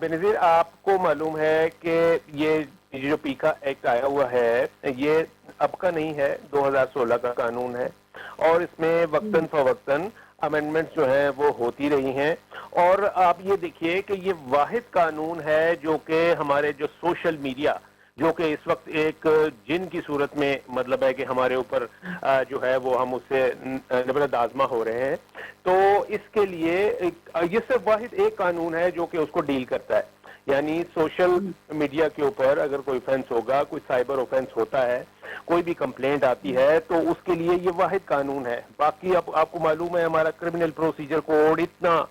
بینظیر آپ کو معلوم ہے کہ یہ جو پیکا ایکٹ آیا ہوا ہے یہ اب کا نہیں ہے، 2016 کا قانون ہے، اور اس میں وقتاً فوقتاً امینڈمنٹس جو ہیں وہ ہوتی رہی ہیں. اور آپ یہ دیکھیے کہ یہ واحد قانون ہے جو کہ ہمارے جو سوشل میڈیا جو کہ اس وقت ایک جن کی صورت میں مطلب ہے کہ ہمارے اوپر جو ہے وہ ہم اس سے نبرد آزما ہو رہے ہیں، تو اس کے لیے یہ صرف واحد ایک قانون ہے جو کہ اس کو ڈیل کرتا ہے. یعنی سوشل میڈیا کے اوپر اگر کوئی offense ہوگا، کوئی سائبر offense ہوتا ہے، کوئی بھی کمپلینٹ آتی ہے تو اس کے لیے یہ واحد قانون ہے. باقی آپ کو معلوم ہے ہمارا کرمنل پروسیجر کوڈ اتنا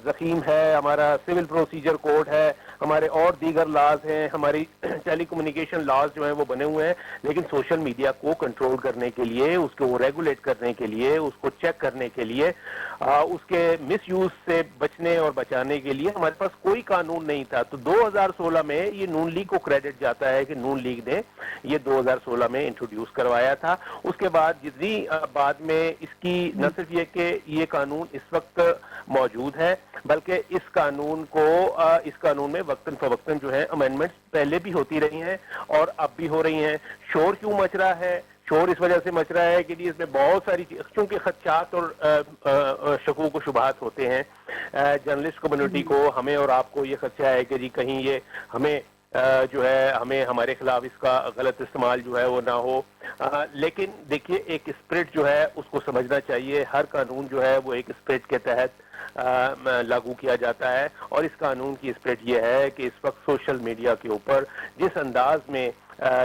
ضخیم ہے، ہمارا سول پروسیجر کوڈ ہے، ہمارے اور دیگر لاز ہیں، ہماری ٹیلی کمیونیکیشن لاز جو ہیں وہ بنے ہوئے ہیں، لیکن سوشل میڈیا کو کنٹرول کرنے کے لیے، اس کو ریگولیٹ کرنے کے لیے، اس کو چیک کرنے کے لیے، اس کے مس یوز سے بچنے اور بچانے کے لیے ہمارے پاس کوئی قانون نہیں تھا. تو 2016 میں یہ نون لیگ کو کریڈٹ جاتا ہے کہ نون لیگ نے یہ 2016 میں انٹروڈیوس کروایا تھا. اس کے بعد جتنی بعد میں اس کی نہ صرف یہ کہ یہ قانون اس وقت موجود ہے، بلکہ اس قانون میں وقتاً فوقتاً جو ہے امینڈمنٹس پہلے بھی ہوتی رہی ہیں اور اب بھی ہو رہی ہیں. شور کیوں مچ رہا ہے؟ شور اس وجہ سے مچ رہا ہے کہ جی اس میں بہت ساری چونکہ خدشات اور شکوک و شبہات ہوتے ہیں جرنلسٹ کمیونٹی کو، ہمیں اور آپ کو یہ خدشہ ہے کہ جی کہیں یہ ہمیں جو ہے ہمیں ہمارے خلاف اس کا غلط استعمال جو ہے وہ نہ ہو. لیکن دیکھیے ایک اسپرٹ جو ہے اس کو سمجھنا چاہیے. ہر قانون جو ہے وہ ایک اسپرٹ کے تحت لاگو کیا جاتا ہے، اور اس قانون کی اسپرٹ یہ ہے کہ اس وقت سوشل میڈیا کے اوپر جس انداز میں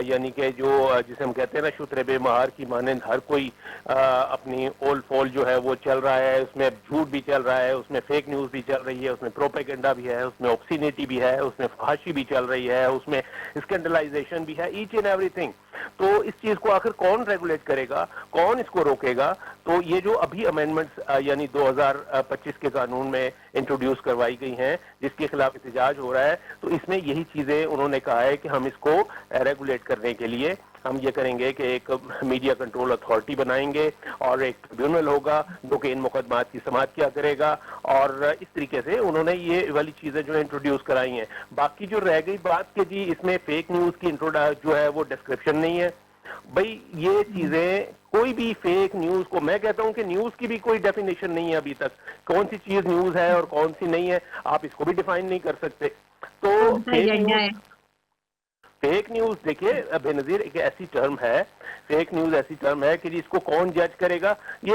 یعنی کہ جو جسے ہم کہتے ہیں نا شتر بے مہار کی مانند ہر کوئی اپنی اول فول جو ہے وہ چل رہا ہے، اس میں جھوٹ بھی چل رہا ہے، اس میں فیک نیوز بھی چل رہی ہے، اس میں پروپیگنڈا بھی ہے، اس میں آبسینیٹی بھی ہے، اس میں فحاشی بھی چل رہی ہے، اس میں اسکینڈلائزیشن بھی ہے، ایچ اینڈ ایوری تھنگ. تو اس چیز کو آخر کون ریگولیٹ کرے گا، کون اس کو روکے گا؟ تو یہ جو ابھی امینڈمنٹس یعنی 2025 کے قانون میں انٹروڈیوس کروائی گئی ہیں جس کے خلاف احتجاج ہو رہا ہے، تو اس میں یہی چیزیں انہوں نے کہا ہے کہ ہم اس کو ریگولیٹ کرنے کے لیے ہم یہ کریں گے کہ ایک میڈیا کنٹرول اتھارٹی بنائیں گے اور ایک ٹریبیونل ہوگا جو کہ ان مقدمات کی سماعت کیا کرے گا. اور اس طریقے سے انہوں نے یہ والی چیزیں جو انٹروڈیوس کرائی ہیں. باقی جو رہ گئی بات کہ جی اس میں فیک نیوز کی جو ہے وہ ڈسکرپشن نہیں ہے، بھائی یہ چیزیں کوئی بھی فیک نیوز کو میں کہتا ہوں کہ نیوز کی بھی کوئی ڈیفینیشن نہیں ہے ابھی تک. کون سی چیز نیوز ہے اور کون سی نہیں ہے آپ اس کو بھی ڈیفائن نہیں کر سکتے. تو فیک نیوز دیکھیے بے نظیر ایک ایسی ٹرم ہے، فیک نیوز ایسی ٹرم ہے کہ جی اس کو کون جج کرے گا؟ یہ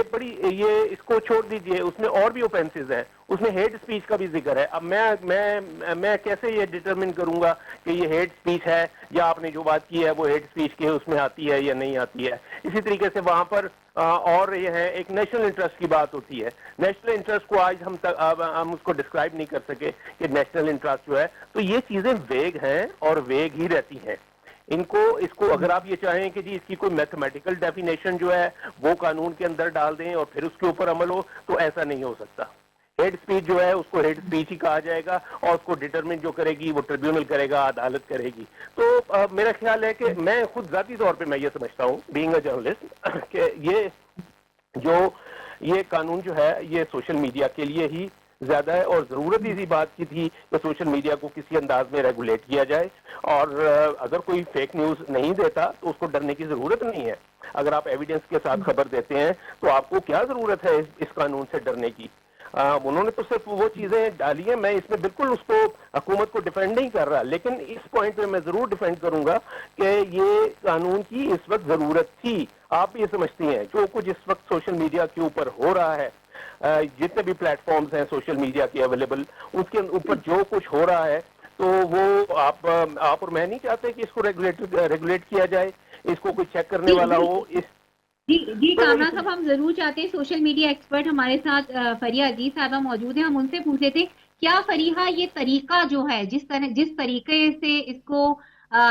اس کو چھوڑ دیجئے، اس میں اور بھی اوفینسز ہیں، اس میں ہیٹ سپیچ کا بھی ذکر ہے. اب میں کیسے یہ ڈٹرمن کروں گا کہ یہ ہیٹ سپیچ ہے یا آپ نے جو بات کی ہے وہ ہیٹ سپیچ کے اس میں آتی ہے یا نہیں آتی ہے؟ اسی طریقے سے وہاں پر اور یہ ہے ایک نیشنل انٹرسٹ کی بات ہوتی ہے. نیشنل انٹرسٹ کو آج ہم اس کو ڈسکرائب نہیں کر سکے کہ نیشنل انٹرسٹ جو ہے، تو یہ چیزیں ویگ ہیں اور ویگ ہی رہتی ہیں. اس کو اگر آپ یہ چاہیں کہ جی اس کی کوئی میتھمیٹیکل ڈیفینیشن جو ہے وہ قانون کے اندر ڈال دیں اور پھر اس کے اوپر عمل ہو، تو ایسا نہیں ہو سکتا. ہیڈ سپیچ جو ہے اس کو ہیڈ سپیچ ہی کہا جائے گا اور اس کو ڈٹرمن جو کرے گی وہ ٹریبیونل کرے گا، عدالت کرے گی. تو میرا خیال ہے کہ میں خود ذاتی طور پہ میں یہ سمجھتا ہوں بینگ اے جرنلسٹ کہ یہ قانون جو ہے یہ سوشل میڈیا کے لیے ہی زیادہ ہے، اور ضرورت اسی بات کی تھی کہ سوشل میڈیا کو کسی انداز میں ریگولیٹ کیا جائے. اور اگر کوئی فیک نیوز نہیں دیتا تو اس کو ڈرنے کی ضرورت نہیں ہے. اگر آپ ایویڈنس کے ساتھ خبر دیتے ہیں تو آپ کو کیا ضرورت ہے اس قانون سے ڈرنے کی؟ انہوں نے تو صرف وہ چیزیں ڈالی ہیں. میں اس میں بالکل اس کو حکومت کو ڈیفینڈ نہیں کر رہا، لیکن اس پوائنٹ پہ میں ضرور ڈیفینڈ کروں گا کہ یہ قانون کی اس وقت ضرورت تھی. آپ یہ سمجھتی ہیں جو کچھ اس وقت سوشل میڈیا کے اوپر ہو رہا ہے، جتنے بھی پلیٹ فارمز ہیں سوشل میڈیا کے اویلیبل، اس کے اوپر جو کچھ ہو رہا ہے تو وہ آپ اور میں نہیں چاہتے کہ اس کو ریگولیٹ کیا جائے، اس کو کوئی چیک کرنے والا ہو. جی کامران صاحب ہم ضرور چاہتے ہیں. سوشل میڈیا ایکسپرٹ ہمارے ساتھ فریحہ عزیز صاحبہ موجود ہیں، ہم ان سے پوچھے تھے کیا فریحہ یہ طریقہ جو ہے جس طریقے سے اس کو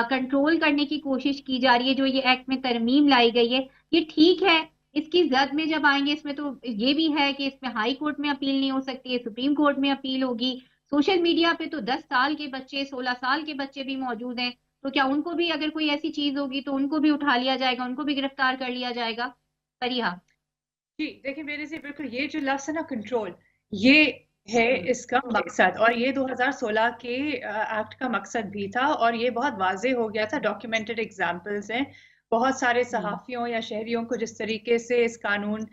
کنٹرول کرنے کی کوشش کی جا رہی ہے، جو یہ ایکٹ میں ترمیم لائی گئی ہے، یہ ٹھیک ہے؟ اس کی زد میں جب آئیں گے اس میں تو یہ بھی ہے کہ اس میں ہائی کورٹ میں اپیل نہیں ہو سکتی ہے، سپریم کورٹ میں اپیل ہوگی. سوشل میڈیا پہ تو 10 سال کے بچے 16 سال کے بچے بھی موجود ہیں، تو کیا ان کو بھی اگر کوئی ایسی چیز ہوگی تو ان کو بھی اٹھا لیا جائے گا، ان کو بھی گرفتار کر لیا جائے گا؟ فریحہ جی دیکھیں میرے سے بالکل یہ جو لفظ ہے نا کنٹرول، یہ ہے اس کا مقصد, اور یہ 2016 کے ایکٹ کا مقصد بھی تھا, اور یہ بہت واضح ہو گیا تھا. ڈاکیومنٹڈ ایگزامپلز ہیں بہت سارے صحافیوں یا شہریوں کو جس طریقے سے اس قانون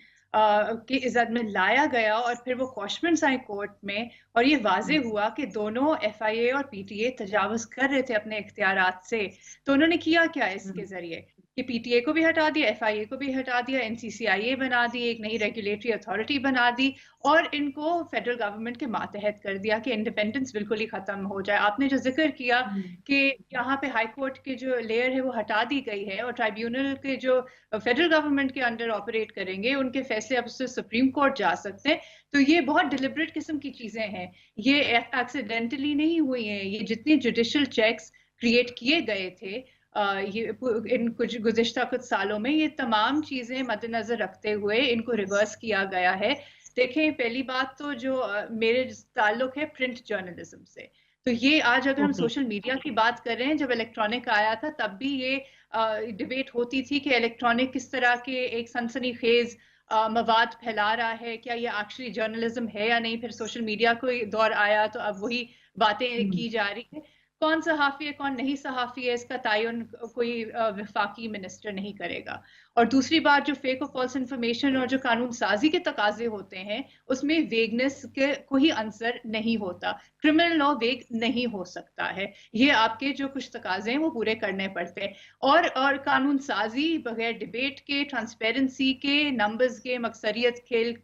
کی عزت میں لایا گیا, اور پھر وہ کوشمنٹس آئے کورٹ میں, اور یہ واضح ہوا کہ دونوں ایف آئی اے اور پی ٹی اے تجاوز کر رہے تھے اپنے اختیارات سے. تو انہوں نے کیا کیا اس کے ذریعے کہ پی ٹی اے کو بھی ہٹا دیا, ایف آئی اے کو بھی ہٹا دیا, این سی سی آئی اے بنا دی, ایک نئی ریگولیٹری اتھارٹی بنا دی, اور ان کو فیڈرل گورنمنٹ کے ماتحت کر دیا کہ انڈیپینڈنس بالکل ہی ختم ہو جائے. آپ نے جو ذکر کیا کہ یہاں پہ ہائی کورٹ کی جو لیئر ہے وہ ہٹا دی گئی ہے, اور ٹرائیبیونل کے جو فیڈرل گورنمنٹ کے انڈر آپریٹ کریں گے ان کے فیصلے اب سے سپریم کورٹ جا سکتے ہیں. تو یہ بہت ڈیلیبریٹ قسم کی چیزیں ہیں, یہ ایکسیڈنٹلی نہیں ہوئی ہیں. یہ جتنی جوڈیشل چیکس کریٹ کیے گئے تھے ان کچھ گزشتہ کچھ سالوں میں, یہ تمام چیزیں مد نظر رکھتے ہوئے ان کو ریورس کیا گیا ہے. دیکھیں, پہلی بات تو جو میرے تعلق ہے پرنٹ جرنلزم سے, تو یہ آج اگر ہم سوشل میڈیا کی بات کر رہے ہیں, جب الیکٹرانک آیا تھا تب بھی یہ ڈیبیٹ ہوتی تھی کہ الیکٹرانک کس طرح کے ایک سنسنی خیز مواد پھیلا رہا ہے, کیا یہ ایکچولی جرنلزم ہے یا نہیں. پھر سوشل میڈیا کو دور آیا تو اب وہی باتیں کی جا رہی ہیں. کون صحافی ہے کون نہیں صحافی ہے اس کا تعین کوئی وفاقی منسٹر نہیں کرے گا. اور دوسری بات, جو فیک اور فالس انفارمیشن اور جو قانون سازی کے تقاضے ہوتے ہیں اس میں ویگنس کے کوئی عنصر نہیں ہوتا. کرمنل لا ویگ نہیں ہو سکتا ہے, یہ آپ کے جو کچھ تقاضے ہیں وہ پورے کرنے پڑتے ہیں. اور قانون سازی بغیر ڈیبیٹ کے, ٹرانسپیرنسی کے, نمبرز کے, مکثریت کھیل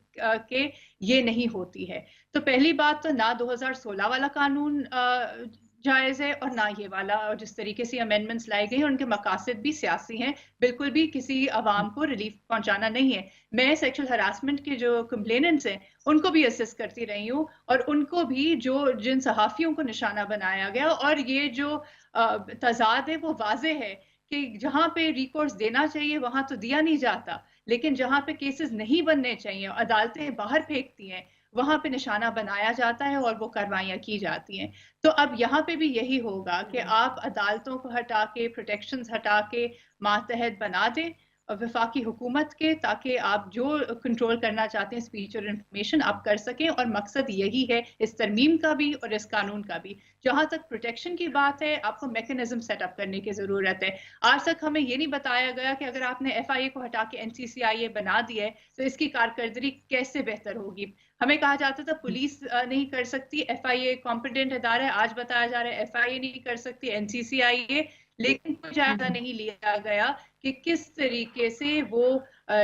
کے یہ نہیں ہوتی ہے. تو پہلی بات تو نہ 2016 والا قانون جائز ہے اور نہ یہ والا, اور جس طریقے سے امینڈمنٹس لائے گئے ہیں ان کے مقاصد بھی سیاسی ہیں, بالکل بھی کسی عوام کو ریلیف پہنچانا نہیں ہے. میں سیکشل ہراسمنٹ کے جو کمپلیننٹس ہیں ان کو بھی اسسٹ کرتی رہی ہوں, اور ان کو بھی جن صحافیوں کو نشانہ بنایا گیا, اور یہ جو تضاد ہے وہ واضح ہے کہ جہاں پہ ریکورس دینا چاہیے وہاں تو دیا نہیں جاتا, لیکن جہاں پہ کیسز نہیں بننے چاہیے, عدالتیں باہر پھینکتی ہیں, وہاں پہ نشانہ بنایا جاتا ہے اور وہ کاروائیاں کی جاتی ہیں. تو اب یہاں پہ بھی یہی ہوگا کہ آپ عدالتوں کو ہٹا کے, پروٹیکشنز ہٹا کے ماتحت بنا دیں وفاقی حکومت کے, تاکہ آپ جو کنٹرول کرنا چاہتے ہیں اسپیچ اور انفارمیشن آپ کر سکیں. اور مقصد یہی ہے اس ترمیم کا بھی اور اس قانون کا بھی. جہاں تک پروٹیکشن کی بات ہے, آپ کو میکینزم سیٹ اپ کرنے کی ضرورت ہے. آج تک ہمیں یہ نہیں بتایا گیا کہ اگر آپ نے ایف آئی اے کو ہٹا کے این سی سی آئی اے بنا دیا ہے تو اس کی کارکردگی کیسے بہتر ہوگی. ہمیں کہا جاتا تھا پولیس نہیں کر سکتی, ایف آئی اے کمپیٹنٹ ادارہ ہے, آج بتایا جا رہا ہے ایف آئی اے نہیں کر سکتی, این سی سی آئی اے, لیکن کوئی جائزہ نہیں لیا گیا کہ کس طریقے سے وہ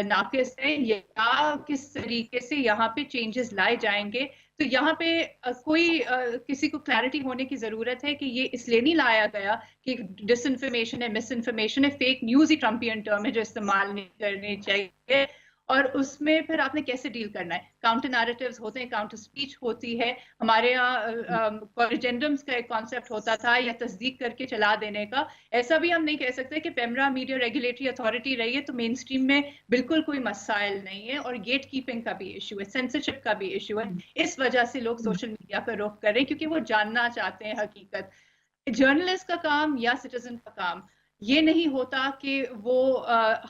ناقص ہے یا کس طریقے سے یہاں پہ چینجز لائے جائیں گے. تو یہاں پہ کوئی کسی کو کلیئرٹی ہونے کی ضرورت ہے کہ یہ اس لیے نہیں لایا گیا کہ ڈس انفارمیشن ہے, مس انفارمیشن ہے, فیک نیوز ہی ٹرمپین ٹرم ہے جو استعمال نہیں کرنی چاہیے. اور اس میں پھر آپ نے کیسے ڈیل کرنا ہے. کاؤنٹر نیریٹیوز ہوتے ہیں, کاؤنٹر سپیچ ہوتی ہے. ہمارے یہاں کورریجنڈمز کا ایک کانسیپٹ ہوتا تھا یا تصدیق کر کے چلا دینے کا. ایسا بھی ہم نہیں کہہ سکتے کہ پیمرا میڈیا ریگولیٹری اتھارٹی رہی ہے تو مین اسٹریم میں بالکل کوئی مسائل نہیں ہے, اور گیٹ کیپنگ کا بھی ایشو ہے, سینسرشپ کا بھی ایشو ہے. اس وجہ سے لوگ سوشل میڈیا کا رخ کر رہے ہیں کیونکہ وہ جاننا چاہتے ہیں حقیقت. جرنلسٹ کا کام یا سٹیزن کا کام یہ نہیں ہوتا کہ وہ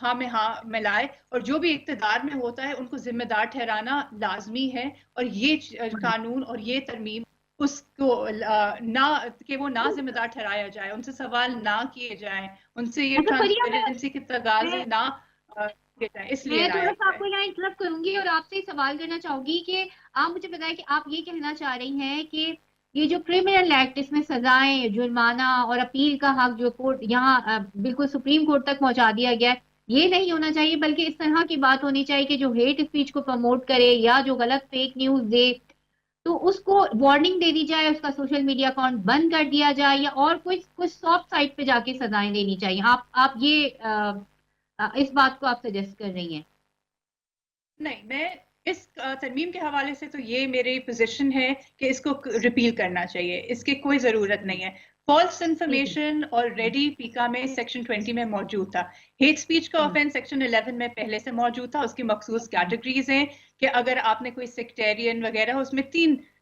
ہاں میں ہاں ملائے, اور جو بھی اقتدار میں ہوتا ہے ان کو ذمہ دار ٹھہرانا لازمی ہے. اور یہ قانون اور یہ ترمیم اس کو نہ کہ وہ نہ ذمہ دار ٹھہرایا جائے, ان سے سوال نہ کیے جائیں, ان سے یہ ٹرانسپیرنسی کے تقاضے نہ کیے جائیں, اس لیے میں تھوڑا سا آپ ہے. کو یہاں انٹرپٹ کروں گی اور آپ سے سوال کرنا چاہوں گی کہ آپ مجھے بتائیں کہ آپ یہ کہنا چاہ رہی ہیں کہ یہ جو کرمنل ایکٹ اس میں سزائیں, جرمانہ اور اپیل کا حق جو کورٹ یہاں بالکل سپریم کورٹ تک پہنچا دیا گیا ہے, یہ نہیں ہونا چاہیے, بلکہ اس طرح کی بات ہونی چاہیے کہ جو ہیٹ اسپیچ کو پروموٹ کرے یا جو غلط فیک نیوز دے تو اس کو وارننگ دے دی جائے, اس کا سوشل میڈیا اکاؤنٹ بند کر دیا جائے, یا اور کچھ سافٹ سائٹ پہ جا کے سزائیں دینی چاہیے. آپ یہ اس بات کو آپ سجیسٹ کر رہی ہیں؟ نہیں, میں اس ترمیم کے حوالے سے تو یہ میری پوزیشن ہے کہ اس کو ریپیل کرنا چاہیے, اس کی کوئی ضرورت نہیں ہے. فالس انفارمیشن آلریڈی پیکا میں سیکشن 20 میں موجود تھا. ہیٹ سپیچ کا آفینس سیکشن 11 میں پہلے سے موجود تھا. اس کی مخصوص کیٹیگریز ہیں کہ اگر آپ نے کوئی سیکٹیرین وغیرہ, اس میں 3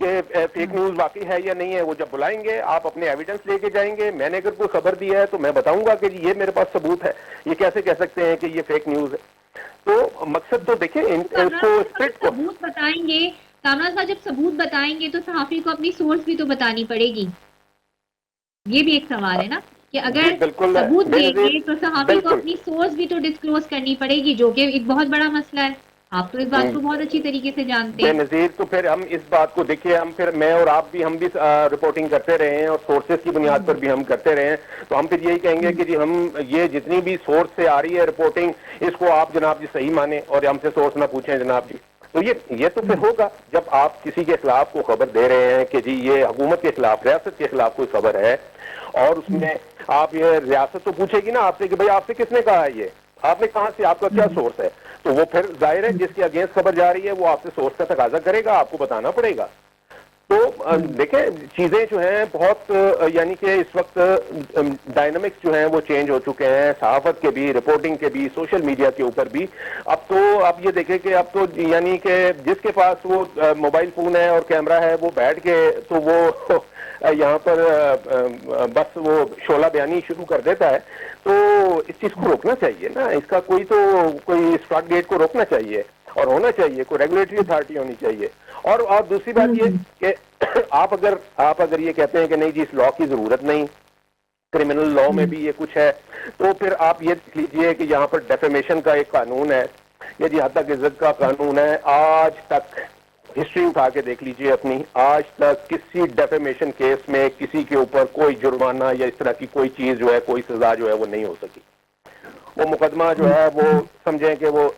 کہ فیک نیوز واقعی ہے یا نہیں ہے. وہ جب بلائیں گے آپ اپنے ایویڈنس لے کے جائیں گے. میں نے اگر کوئی خبر دی ہے تو میں بتاؤں گا کہ جی یہ میرے پاس ثبوت ہے. یہ کیسے کہہ سکتے ہیں کہ یہ فیک نیوز ہے؟ تو مقصد تو دیکھیں اس کو اسپرٹ کو ثبوت بتائیں گے. کامران صاحب جب ثبوت بتائیں گے تو صحافی کو اپنی سورس بھی تو بتانی پڑے گی. یہ بھی ایک سوال ہے نا کہ اگر بالکل ثبوت بے دیں نظیر گے تو صحافی کو بالکل اپنی سورس بھی تو ڈسکلوز کرنی پڑے گی, جو کہ ایک بہت بڑا مسئلہ ہے. آپ تو اس بات کو بہت اچھی طریقے سے جانتے بے ہیں. نظیر. تو پھر ہم اس بات کو دیکھیے, ہم پھر میں اور آپ بھی ہم بھی رپورٹنگ کرتے رہے ہیں اور سورسز کی بنیاد پر بھی ہم کرتے رہے ہیں. تو ہم پھر یہی کہیں گے کہ جی ہم یہ جتنی بھی سورس سے آ رہی ہے رپورٹنگ اس کو آپ جناب جی صحیح مانیں اور ہم سے سورس نہ پوچھیں جناب جی. تو یہ تو پھر ہوگا جب آپ کسی کے خلاف کو خبر دے رہے ہیں کہ جی یہ حکومت کے خلاف, ریاست کے خلاف کوئی خبر ہے, اور اس میں آپ یہ ریاست تو پوچھے گی نا آپ سے کہ بھئی آپ سے کس نے کہا ہے, یہ آپ نے کہاں سے, آپ کا کیا سورس ہے. تو وہ پھر ظاہر ہے جس کی اگینسٹ خبر جا رہی ہے وہ آپ سے سورس کا تقاضا کرے گا, آپ کو بتانا پڑے گا. تو دیکھیں چیزیں جو ہیں بہت یعنی کہ اس وقت ڈائنامکس جو ہیں وہ چینج ہو چکے ہیں, صحافت کے بھی, رپورٹنگ کے بھی, سوشل میڈیا کے اوپر بھی. اب تو آپ یہ دیکھیں کہ اب تو یعنی کہ جس کے پاس وہ موبائل فون ہے اور کیمرہ ہے وہ بیٹھ کے تو وہ یہاں پر بس وہ شعلہ بیانی شروع کر دیتا ہے. تو اس چیز کو روکنا چاہیے نا, اس کا کوئی اسٹارٹ ڈیٹ کو روکنا چاہیے اور ہونا چاہیے, کوئی ریگولیٹری اتھارٹی ہونی چاہیے. اور دوسری بات یہ کہ آپ اگر یہ کہتے ہیں کہ نہیں جی اس لا کی ضرورت نہیں, کرمنل لا میں بھی یہ کچھ ہے, تو پھر آپ یہ دیکھ لیجئے کہ یہاں پر ڈیفیمیشن کا ایک قانون ہے, یہ جی حد تک عزت کا قانون ہے. آج تک ہسٹری اٹھا کے دیکھ لیجئے اپنی, آج تک کسی ڈیفیمیشن کیس میں کسی کے اوپر کوئی جرمانہ یا اس طرح کی کوئی چیز جو ہے, کوئی سزا جو ہے وہ نہیں ہو سکی. وہ مقدمہ جو ہے وہ سمجھیں کہ وہ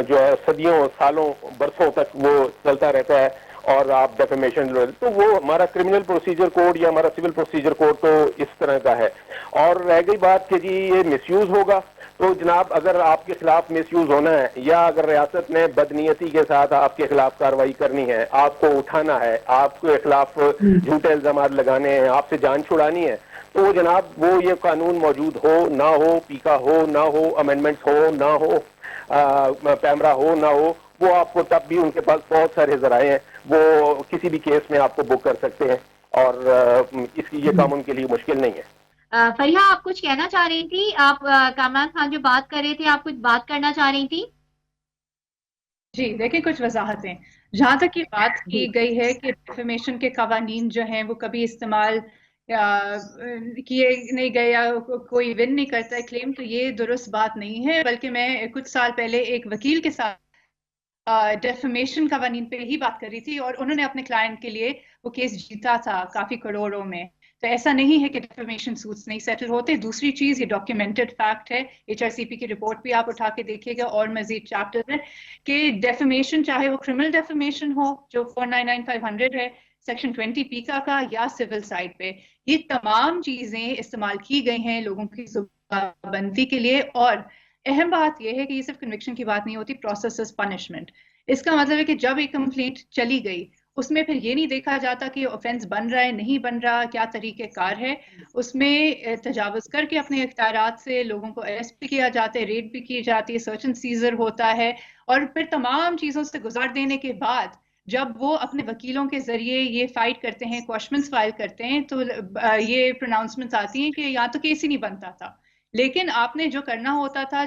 جو ہے صدیوں, سالوں, برسوں تک وہ چلتا رہتا ہے. اور آپ ڈیفیمیشن, تو وہ ہمارا کرمنل پروسیجر کوڈ یا ہمارا سول پروسیجر کوڈ تو اس طرح کا ہے. اور رہ گئی بات کہ جی یہ مس یوز ہوگا, تو جناب اگر آپ کے خلاف مس یوز ہونا ہے یا اگر ریاست نے بدنیتی کے ساتھ آپ کے خلاف کارروائی کرنی ہے, آپ کو اٹھانا ہے, آپ کے خلاف جھوٹے الزامات لگانے ہیں, آپ سے جان چھڑانی ہے, تو وہ جناب وہ یہ قانون موجود ہو نہ ہو, پیکا ہو نہ ہو, امینڈمنٹس ہو نہ ہو, پیمرا ہو نہ ہو, وہ آپ کو تب بھی ان کے پاس بہت سارے ذرائع ہیں, وہ کسی بھی کیس میں آپ کو بک کر سکتے ہیں. اور اس کی یہ کام ان کے لیے مشکل نہیں ہے. فریحہ آپ کچھ کہنا چاہ رہی تھی, آپ کامران خان جو بات کر رہے تھے آپ کچھ بات کرنا چاہ رہی تھی. جی دیکھیں کچھ وضاحتیں. جہاں تک یہ بات کی گئی ہے کہ ڈیفیمیشن کے قوانین جو ہیں وہ کبھی استعمال کیے نہیں گئے یا کوئی ون نہیں کرتا ہے کلیم, تو یہ درست بات نہیں ہے. بلکہ میں کچھ سال پہلے ایک وکیل کے ساتھ ڈیفیمیشن قوانین پہ ہی بات کر رہی تھی, اور انہوں نے اپنے کلائنٹ کے لیے وہ کیس جیتا تھا کافی کروڑوں میں. تو ایسا نہیں ہے کہ ڈیفیمیشن سوٹس نہیں سیٹل ہوتے. دوسری چیز, یہ ڈاکیومنٹڈ فیکٹ ہے, HRCP کی رپورٹ بھی آپ اٹھا کے دیکھیے گا اور مزید چیپٹر ہے کہ ڈیفیمیشن چاہے وہ کرمنل ڈیفیمیشن ہو جو 499500 ہے سیکشن 20 پیکا کا, یا سول سائڈ پہ, یہ تمام چیزیں استعمال کی گئی ہیں لوگوں کی زبان بندی کے لیے. اور اہم بات یہ ہے کہ یہ صرف کنوکشن کی بات نہیں ہوتی, پروسیس پنشمنٹ. اس کا مطلب ہے کہ جب ایک کمپلینٹ چلی گئی اس میں پھر یہ نہیں دیکھا جاتا کہ آفینس بن رہا ہے نہیں بن رہا, کیا طریقہ کار ہے. اس میں تجاوز کر کے اپنے اختیارات سے لوگوں کو اریسٹ بھی کیا جاتا ہے, ریڈ بھی کی جاتی ہے, سرچ اینڈ سیزر ہوتا ہے. اور پھر تمام چیزوں سے گزار دینے کے بعد جب وہ اپنے وکیلوں کے ذریعے یہ فائٹ کرتے ہیں, کوشمنٹس فائل کرتے ہیں, تو یہ پروناؤنسمنٹس آتی ہیں کہ یہاں تو کیس ہی نہیں بنتا تھا. لیکن آپ نے جو کرنا ہوتا تھا,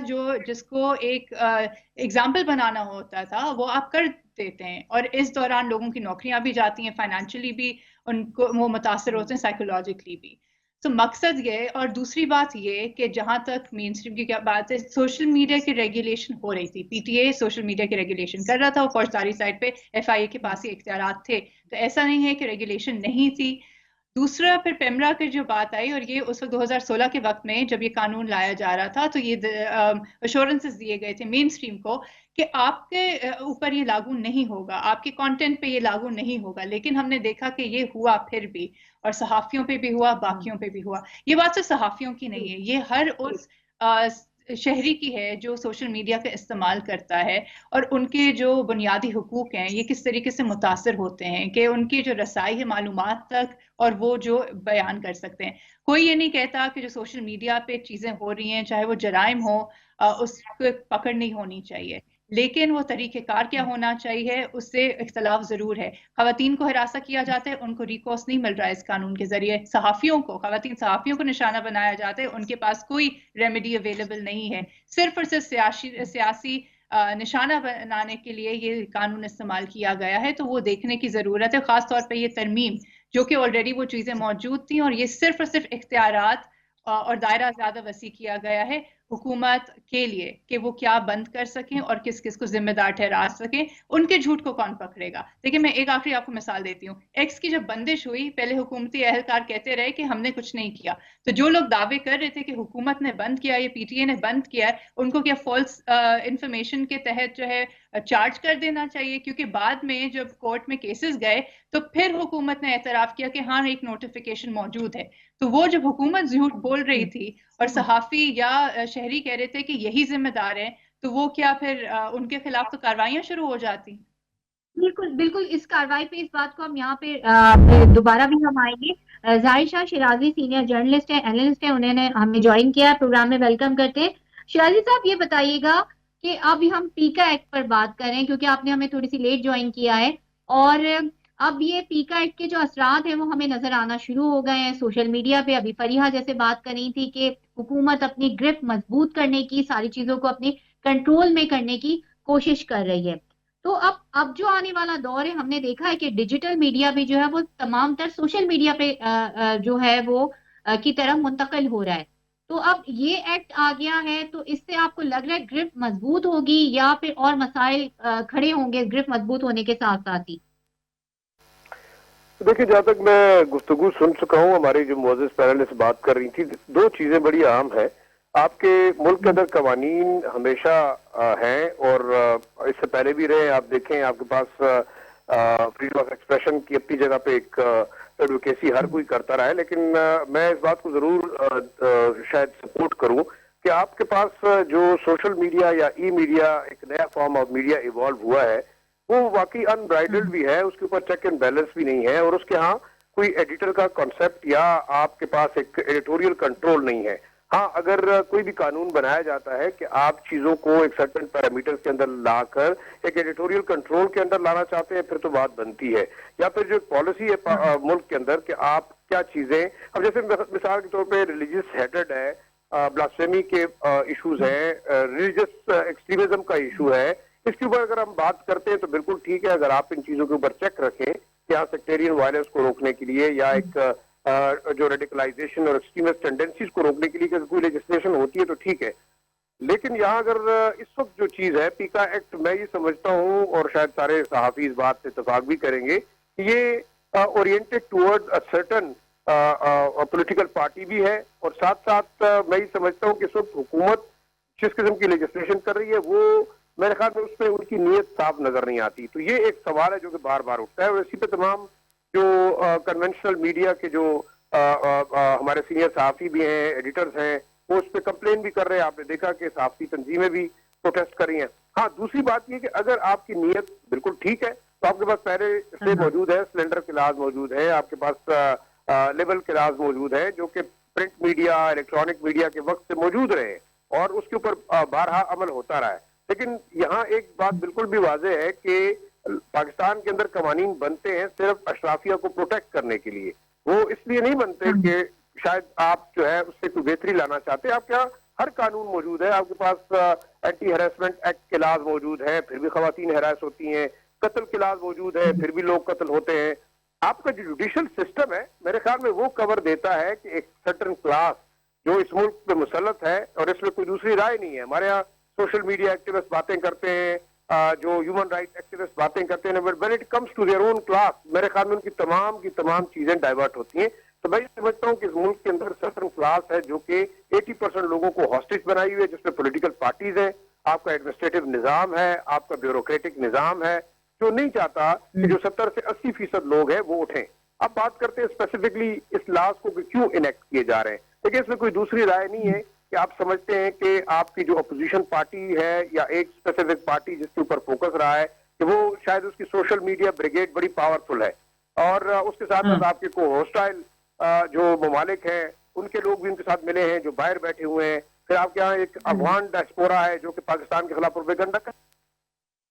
جس کو ایک ایگزامپل بنانا ہوتا تھا, وہ آپ کر دیتے ہیں. اور اس دوران لوگوں کی نوکریاں بھی جاتی ہیں, فائنینشلی بھی ان کو وہ متاثر ہوتے ہیں, سائیکولوجیکلی بھی. تو مقصد یہ, اور دوسری بات یہ کہ جہاں تک مین اسٹریم کی کیا بات ہے, سوشل میڈیا کی ریگولیشن ہو رہی تھی, PTA سوشل میڈیا کی ریگولیشن کر رہا تھا, اور فوجداری سائڈ پہ FIA کے پاس ہی اختیارات تھے. تو ایسا نہیں ہے کہ ریگولیشن نہیں تھی. دوسرا پھر پیمرا کی جو بات آئی, اور یہ اس وقت 2016 کے وقت میں جب یہ قانون لایا جا رہا تھا, تو یہ ایشورنسز دیے گئے تھے مین اسٹریم کو کہ آپ کے اوپر یہ لاگو نہیں ہوگا, آپ کے کانٹینٹ پہ یہ لاگو نہیں ہوگا. لیکن ہم نے دیکھا کہ یہ ہوا پھر بھی, اور صحافیوں پہ بھی ہوا, باقیوں پہ بھی ہوا. یہ بات صرف صحافیوں کی نہیں ہے, یہ ہر اس شہری کی ہے جو سوشل میڈیا کا استعمال کرتا ہے, اور ان کے جو بنیادی حقوق ہیں یہ کس طریقے سے متاثر ہوتے ہیں کہ ان کی جو رسائی ہے معلومات تک, اور وہ جو بیان کر سکتے ہیں. کوئی یہ نہیں کہتا کہ جو سوشل میڈیا پہ چیزیں ہو رہی ہیں چاہے وہ جرائم ہو, اس کو پکڑ نہیں ہونی چاہیے. لیکن وہ طریقہ کار کیا ہونا چاہیے اس سے اختلاف ضرور ہے. خواتین کو ہراساں کیا جاتا ہے, ان کو ریکورس نہیں مل رہا ہے اس قانون کے ذریعے. خواتین صحافیوں کو نشانہ بنایا جاتا ہے, ان کے پاس کوئی ریمیڈی اویلیبل نہیں ہے. صرف اور صرف سیاسی نشانہ بنانے کے لیے یہ قانون استعمال کیا گیا ہے. تو وہ دیکھنے کی ضرورت ہے, خاص طور پہ یہ ترمیم جو کہ آلریڈی وہ چیزیں موجود تھیں, اور یہ صرف اور صرف اختیارات اور دائرہ زیادہ وسیع کیا گیا ہے حکومت کے لیے کہ وہ کیا بند کر سکیں اور کس کس کو ذمہ دار ٹھہرا سکیں. ان کے جھوٹ کو کون پکڑے گا؟ دیکھیں میں ایک آخری آپ کو مثال دیتی ہوں. ایکس کی جب بندش ہوئی, پہلے حکومتی اہلکار کہتے رہے کہ ہم نے کچھ نہیں کیا. تو جو لوگ دعوے کر رہے تھے کہ حکومت نے بند کیا, یہ پی ٹی اے نے بند کیا ہے, ان کو کیا فالس انفارمیشن کے تحت جو ہے چارج کر دینا چاہیے؟ کیونکہ بعد میں جب کورٹ میں کیسز گئے تو پھر حکومت نے اعتراف کیا کہ ہاں ایک نوٹیفیکیشن موجود ہے. تو وہ جب حکومت جھوٹ بول رہی تھی اور صحافی یا شہری کہہ رہے تھے کہ یہی ذمہ دار ہیں, تو وہ کیا پھر ان کے خلاف تو کاروائیاں شروع ہو جاتی؟ بالکل بالکل, اس کاروائی پہ اس بات کو ہم یہاں پہ دوبارہ بھی ہم آئیں گے. ظاہر شاہ شیرازی سینئر جرنلسٹ ہیں, اینالسٹ ہیں, انہوں نے ہمیں جوائن کیا ہے پروگرام میں. ویلکم کرتے ہیں. شیرازی صاحب یہ بتائیے گا کہ اب ہم پیکا ایکٹ پر بات کریں, کیونکہ آپ نے ہمیں تھوڑی سی لیٹ جوائن کیا ہے, اور اب یہ پیکا ایکٹ کے جو اثرات ہیں وہ ہمیں نظر آنا شروع ہو گئے ہیں سوشل میڈیا پہ. ابھی فریحہ جیسے بات کر رہی تھی کہ حکومت اپنی گرپ مضبوط کرنے کی, ساری چیزوں کو اپنے کنٹرول میں کرنے کی کوشش کر رہی ہے. تو اب جو آنے والا دور ہے, ہم نے دیکھا ہے کہ ڈیجیٹل میڈیا بھی جو ہے وہ تمام تر سوشل میڈیا پہ جو ہے وہ کی طرف منتقل ہو رہا ہے. تو اب یہ ایکٹ آ گیا ہے, تو اس سے آپ کو لگ رہا ہے گرپ مضبوط ہوگی یا پھر اور مسائل کھڑے ہوں گے گرپ مضبوط ہونے کے ساتھ ساتھ ہی؟ دیکھیے, جہاں تک میں گفتگو سن چکا ہوں, ہماری جو معزز پینلسٹ بات کر رہی تھی, دو چیزیں بڑی اہم ہیں. آپ کے ملک کے اندر قوانین ہمیشہ ہیں اور اس سے پہلے بھی رہے. آپ دیکھیں, آپ کے پاس فریڈم آف ایکسپریشن کی اپنی جگہ پہ ایک ایڈوکیسی ہر کوئی کرتا رہا ہے, لیکن میں اس بات کو ضرور شاید سپورٹ کروں کہ آپ کے پاس جو سوشل میڈیا یا ای میڈیا, ایک نیا فارم آف میڈیا ایوالو ہوا ہے, وہ واقعی ان برائڈلڈ بھی ہے, اس کے اوپر چیک اینڈ بیلنس بھی نہیں ہے, اور اس کے ہاں کوئی ایڈیٹر کا کانسیپٹ یا آپ کے پاس ایک ایڈیٹوریل کنٹرول نہیں ہے. ہاں, اگر کوئی بھی قانون بنایا جاتا ہے کہ آپ چیزوں کو ایک سرٹن پیرامیٹر کے اندر لا کر ایک ایڈیٹوریل کنٹرول کے اندر لانا چاہتے ہیں, پھر تو بات بنتی ہے. یا پھر جو پالیسی ہے ملک کے اندر کہ آپ کیا چیزیں, اب جیسے مثال کے طور پہ ریلیجیس ہیٹڈ ہے, بلاسفیمی کے ایشوز ہیں, ریلیجیس ایکسٹریمزم کا ایشو ہے, اس کے اوپر اگر ہم بات کرتے ہیں تو بالکل ٹھیک ہے. اگر آپ ان چیزوں کے اوپر چیک رکھیں کہ یہاں سیکٹیرین وائلنس کو روکنے کے لیے یا ایک جو ریڈیکلائزیشن اور ایکسٹریمسٹ ٹینڈنسیز کو روکنے کے لیے کوئی لیجسلیشن ہوتی ہے تو ٹھیک ہے. لیکن یہاں اگر اس وقت جو چیز ہے پیکا ایکٹ, میں یہ سمجھتا ہوں اور شاید سارے صحافی اس بات سے اتفاق بھی کریں گے کہ یہ oriented towards a certain political party بھی ہے, اور ساتھ ساتھ میں یہ سمجھتا ہوں کہ اس وقت حکومت جس قسم کی لیجسلیشن کر رہی ہے وہ میرے خیال میں اس پہ ان کی نیت صاف نظر نہیں آتی. تو یہ ایک سوال ہے جو کہ بار بار اٹھتا ہے, اور اسی پہ تمام جو کنونشنل میڈیا کے جو ہمارے سینئر صحافی بھی ہیں, ایڈیٹرز ہیں, وہ اس پہ کمپلین بھی کر رہے ہیں. آپ نے دیکھا کہ صحافی تنظیمیں بھی پروٹیسٹ کر رہی ہیں. ہاں, دوسری بات یہ کہ اگر آپ کی نیت بالکل ٹھیک ہے تو آپ کے پاس پہلے سے موجود ہے, سلنڈر کلاس موجود ہے, آپ کے پاس لیبل کلاس موجود ہے جو کہ پرنٹ میڈیا, الیکٹرانک میڈیا کے وقت سے موجود رہے اور اس کے اوپر بارہا عمل ہوتا رہا ہے. لیکن یہاں ایک بات بالکل بھی واضح ہے کہ پاکستان کے اندر قوانین بنتے ہیں صرف اشرافیہ کو پروٹیکٹ کرنے کے لیے. وہ اس لیے نہیں بنتے کہ شاید آپ جو ہے اس سے کوئی بہتری لانا چاہتے ہیں. آپ کے یہاں ہر قانون موجود ہے, آپ کے پاس اینٹی ہیراسمنٹ ایکٹ کے لاز موجود ہے, پھر بھی خواتین ہراس ہوتی ہیں, قتل کے لاز موجود ہے, پھر بھی لوگ قتل ہوتے ہیں. آپ کا جو جوڈیشل سسٹم ہے میرے خیال میں وہ کور دیتا ہے کہ ایک سرٹن کلاس جو اس ملک پہ مسلط ہے, اور اس میں کوئی دوسری رائے نہیں ہے. ہمارے یہاں سوشل میڈیا ایکٹیوسٹ باتیں کرتے ہیں, جو ہیومن رائٹ ایکٹیوسٹ باتیں کرتے ہیں, when it comes to their own class میرے خیال میں ان کی تمام چیزیں ڈائیورٹ ہوتی ہیں. تو میں یہ سمجھتا ہوں کہ اس ملک کے اندر سرٹن کلاس ہے جو کہ 80% لوگوں کو ہاسٹیج بنائی ہوئی ہے, جس میں پولیٹیکل پارٹیز ہیں, آپ کا ایڈمنسٹریٹو نظام ہے, آپ کا بیوروکریٹک نظام ہے, جو نہیں چاہتا کہ جو 70 سے 80% لوگ ہیں وہ اٹھیں. اب بات کرتے ہیں اسپیسیفکلی اس لاز کو کیوں انیکٹ کیے جا رہے ہیں, لیکن اس میں کوئی دوسری رائے نہیں ہے کہ آپ سمجھتے ہیں کہ آپ کی جو اپوزیشن پارٹی ہے یا ایک اسپیسیفک پارٹی جس کے اوپر فوکس رہا ہے کہ وہ شاید اس کی سوشل میڈیا بریگیڈ بڑی پاورفل ہے, اور اس کے ساتھ ساتھ آپ کے کو ہوسٹائل جو ممالک ہیں ان کے لوگ بھی ان کے ساتھ ملے ہیں جو باہر بیٹھے ہوئے ہیں. پھر آپ کے یہاں ایک افغان ڈائسپورا ہے جو کہ پاکستان کے خلاف پروپیگنڈا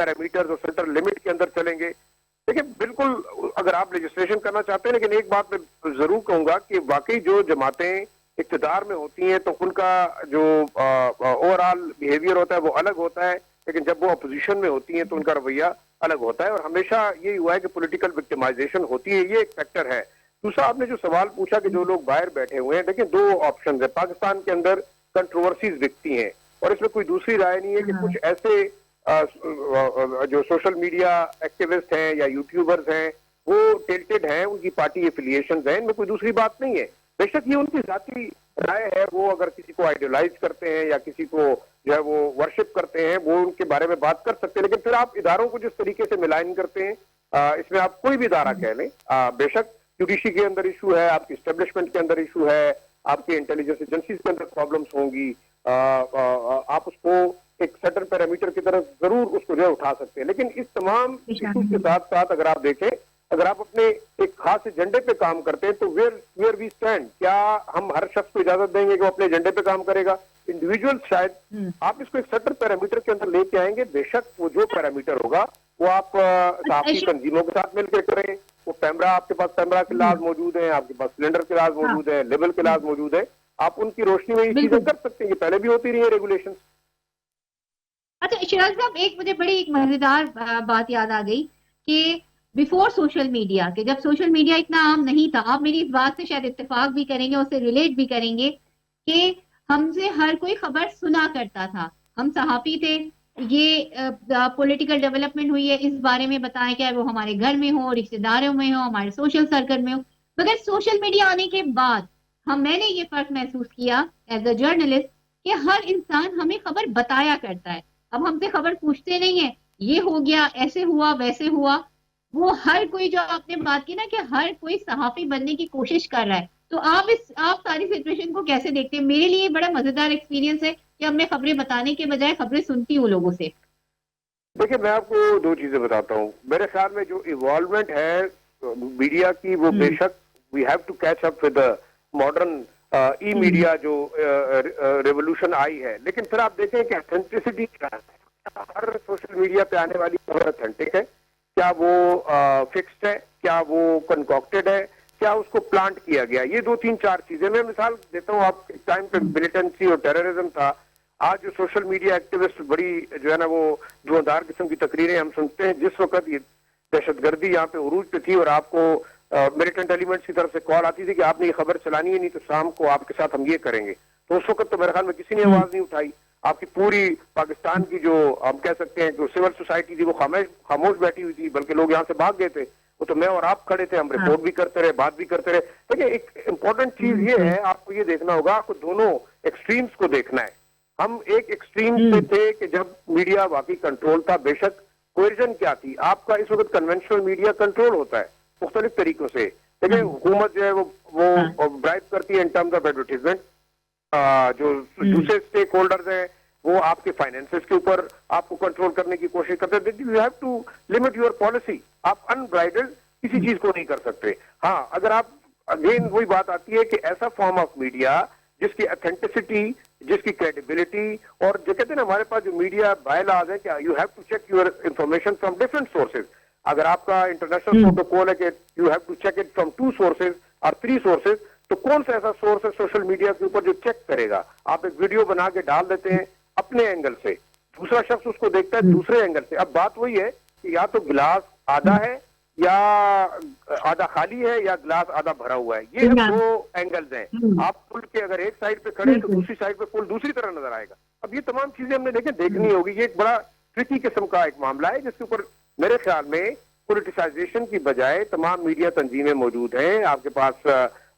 پیرامیٹر اور سینٹرل لمٹ کے اندر چلیں گے. دیکھیں بالکل اگر آپ لیجسلیشن کرنا چاہتے ہیں، لیکن ایک بات میں ضرور کہوں گا کہ واقعی جو جماعتیں اقتدار میں ہوتی ہیں تو ان کا جو اوور آل بیہیویئر ہوتا ہے وہ الگ ہوتا ہے، لیکن جب وہ اپوزیشن میں ہوتی ہیں تو ان کا رویہ الگ ہوتا ہے، اور ہمیشہ یہی ہوا ہے کہ پولیٹیکل وکٹمائزیشن ہوتی ہے. یہ ایک فیکٹر ہے. دوسرا آپ نے جو سوال پوچھا کہ جو لوگ باہر بیٹھے ہوئے ہیں، دیکھیں دو آپشنز ہیں. پاکستان کے اندر کنٹروورسیز بکتی ہیں اور اس میں کوئی دوسری رائے نہیں ہے کہ کچھ ایسے جو سوشل میڈیا ایکٹیوسٹ ہیں یا یوٹیوبرز ہیں وہ ٹلٹڈ ہیں، ان کی پارٹی ایفیلیشنز ہیں، ان میں کوئی دوسری بات نہیں ہے. بے شک یہ ان کی ذاتی رائے ہے، وہ اگر کسی کو آئیڈیالائز کرتے ہیں یا کسی کو جو ہے وہ ورشپ کرتے ہیں وہ ان کے بارے میں بات کر سکتے ہیں، لیکن پھر آپ اداروں کو جس طریقے سے ملائن کرتے ہیں، اس میں آپ کوئی بھی ادارہ کہہ لیں، بے شک جوڈیشری کے اندر ایشو ہے، آپ کی اسٹیبلشمنٹ کے اندر ایشو ہے، آپ کے انٹیلیجنس ایجنسیز کے اندر پرابلمس ہوں گی، آپ اس کو ایک سرٹن پیرامیٹر کی طرف ضرور اس کو جو ہے اٹھا سکتے ہیں. لیکن اس تمام ایشوز کے ساتھ ساتھ اگر آپ دیکھیں، اگر آپ اپنے ایک خاص ایجنڈے پہ کام کرتے ہیں تو ویئر وی اسٹینڈ، کیا ہم ہر شخص کو اجازت دیں گے کہ وہ اپنے ایجنڈے پہ کام کرے گا؟ انڈیویجول شاید آپ اس کو ایک سرٹن پیرامیٹر کے اندر لے کے آئیں گے. بے شک وہ جو پیرامیٹر ہوگا وہ آپ صحافی تنظیموں کے ساتھ مل کے کریں. وہ پیمرا، آپ کے پاس پیمرا کے لاز موجود ہیں، آپ کے پاس سلنڈر کے لاز موجود ہیں، لیبل کے لاز موجود ہیں، آپ ان کی روشنی میں یہ چیزیں کر سکتے ہیں. یہ پہلے بھی ہوتی رہی ہیں ریگولیشن. اچھا شراز صاحب، ایک مجھے بڑی ایک مزیدار بات یاد آ گئی کہ بیفور سوشل میڈیا، کہ جب سوشل میڈیا اتنا عام نہیں تھا، آپ میری اس بات سے شاید اتفاق بھی کریں گے، اس سے ریلیٹ بھی کریں گے کہ ہم سے ہر کوئی خبر سنا کرتا تھا. ہم صحافی تھے، یہ پولیٹیکل ڈیولپمنٹ ہوئی ہے اس بارے میں بتائیں، کہ وہ ہمارے گھر میں ہو، رشتے داروں میں ہو، ہمارے سوشل سرکل میں ہو. مگر سوشل میڈیا آنے کے بعد میں نے یہ فرق محسوس کیا ایز اے جرنلسٹ کہ ہر انسان ہمیں خبر بتایا کرتا ہے. اب ہم سے خبر پوچھتے نہیں ہیں، یہ ہو گیا، ایسے ہوا، ویسے ہوا. وہ ہر کوئی، جو آپ نے بات کی نا کہ ہر کوئی صحافی بننے کی کوشش کر رہا ہے، تو آپ ساری سچویشن کو کیسے دیکھتے ہیں؟ میرے لیے بڑا مزیدار ایکسپیرینس ہے کہ اب میں خبریں بتانے کے بجائے خبریں سنتی ہوں لوگوں سے. دیکھیں میں آپ کو دو چیزیں بتاتا ہوں. میرے خیال میں جو ایوالومنٹ ہے میڈیا کی، وہ بے شک we have to catch up with modern e media جو ریولوشن آئی ہے. لیکن پھر آپ دیکھیں کہ اتھینٹسٹی کیا ہے. ہر سوشل میڈیا پہ آنے والی خبر اتھینٹک ہے؟ کیا وہ فکسڈ ہے؟ کیا وہ کنکاکٹڈ ہے؟ کیا اس کو پلانٹ کیا گیا؟ یہ دو تین چار چیزیں. میں مثال دیتا ہوں. آپ ایک ٹائم پہ ملیٹنسی اور ٹیررزم تھا. آج جو سوشل میڈیا ایکٹیوسٹ بڑی جو ہے نا وہ دھواندار قسم کی تقریریں ہم سنتے ہیں. جس وقت یہ دہشت گردی یہاں پہ عروج پہ تھی اور آپ کو ملیٹنٹ ایلیمنٹس کی طرف سے کال آتی تھی کہ آپ نے یہ خبر چلانی ہے، نہیں تو شام کو آپ کے ساتھ ہم یہ کریں گے، تو اس وقت تو میرے خیال میں کسی نے آواز نہیں اٹھائی. آپ کی پوری پاکستان کی جو ہم کہہ سکتے ہیں جو سول سوسائٹی تھی وہ خاموش بیٹھی ہوئی تھی، بلکہ لوگ یہاں سے بھاگ گئے تھے. وہ تو میں اور آپ کھڑے تھے، ہم رپورٹ بھی کرتے رہے، بات بھی کرتے رہے. دیکھیں ایک امپورٹنٹ چیز یہ ہے، آپ کو یہ دیکھنا ہوگا، آپ کو دونوں ایکسٹریمز کو دیکھنا ہے. ہم ایک ایکسٹریم پہ تھے کہ جب میڈیا واقعی کنٹرول تھا. بے شک کوئرژن کیا تھی؟ آپ کا اس وقت کنونشنل میڈیا کنٹرول ہوتا ہے مختلف طریقوں سے. لیکن حکومت جو ہے وہ برائب کرتی ہے ان ٹرمز آف ایڈورٹیزمنٹ. جو دوسرے اسٹیک ہولڈرز ہیں وہ آپ کے فائنینسز کے اوپر آپ کو کنٹرول کرنے کی کوشش کرتے ہیں. You have to limit your policy. آپ ان برائڈلڈ کسی چیز کو نہیں کر سکتے. ہاں اگر آپ اگین وہی بات آتی ہے کہ ایسا فارم آف میڈیا جس کی اتھینٹسٹی، جس کی کریڈیبلٹی، اور جو کہتے ہیں نا ہمارے پاس جو میڈیا بائی لاز ہے کہ you have to check your information from different sources. اگر آپ کا انٹرنیشنل پروٹوکول ہے کہ you have to check it from 2 sources اور 3 سورسز، تو کون سا ایسا سورس ہے سوشل میڈیا کے اوپر جو چیک کرے گا؟ آپ ایک ویڈیو بنا کے ڈال دیتے ہیں اپنے اینگل سے، دوسرا شخص اس کو دیکھتا ہے دوسرے اینگل سے. اب بات وہی ہے کہ یا تو گلاس آدھا ہے یا آدھا خالی ہے یا گلاس آدھا بھرا ہوا ہے. یہ 2 اینگلز ہیں. آپ پل کے اگر ایک سائڈ پہ کھڑے ہیں تو دوسری سائڈ پہ پل دوسری طرح نظر آئے گا. اب یہ تمام چیزیں ہم نے دیکھنی ہوگی. یہ ایک بڑا ٹرکی قسم کا ایک معاملہ ہے جس کے اوپر میرے خیال میں پولیٹیسائزیشن کی بجائے تمام میڈیا تنظیمیں موجود ہیں. آپ کے پاس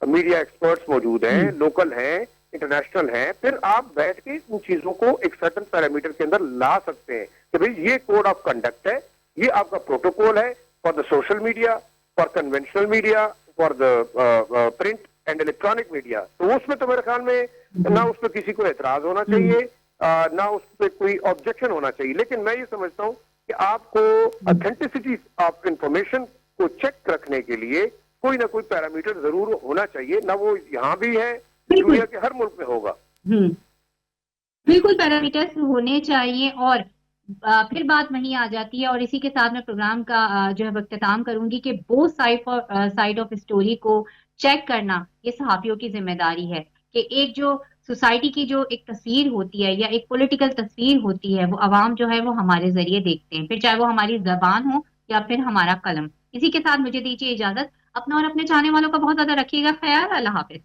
میڈیا ایکسپرٹس موجود ہیں، لوکل ہیں، انٹرنیشنل ہیں. پھر آپ بیٹھ کے ان چیزوں کو ایک سرٹن پیرامیٹر کے اندر لا سکتے ہیں کہ بھئی یہ کوڈ آف کنڈکٹ ہے، یہ آپ کا پروٹوکول ہے for the social media, for conventional media, for the print and electronic media. تو اس میں تو میرے خیال میں نہ اس پہ کسی کو اعتراض ہونا چاہیے، نہ اس پہ کوئی آبجیکشن ہونا چاہیے. لیکن میں یہ سمجھتا ہوں کہ آپ کو اتھینٹسٹی آف انفارمیشن کو چیک رکھنے کے لیے کوئی نہ کوئی پیرامیٹر ضرور ہونا چاہیے. نہ وہ یہاں بھی ہے، دنیا کے ہر ملک میں ہوگا. بالکل پیرامیٹرز ہونے چاہیے. اور پھر بات وہیں آ جاتی ہے، اور اسی کے ساتھ میں پروگرام کا جو ہے اختتام کروں گی کہ بوتھ سائڈ آف اسٹوری کو چیک کرنا یہ صحافیوں کی ذمہ داری ہے، کہ ایک جو سوسائٹی کی جو ایک تصویر ہوتی ہے یا ایک پولیٹیکل تصویر ہوتی ہے وہ عوام جو ہے وہ ہمارے ذریعے دیکھتے ہیں، پھر چاہے وہ ہماری زبان ہو یا پھر ہمارا قلم۔ اسی کے ساتھ مجھے دیجیے اجازت، اپنا اور اپنے چاہنے والوں کا بہت زیادہ رکھیے گا خیال۔ اللہ حافظ۔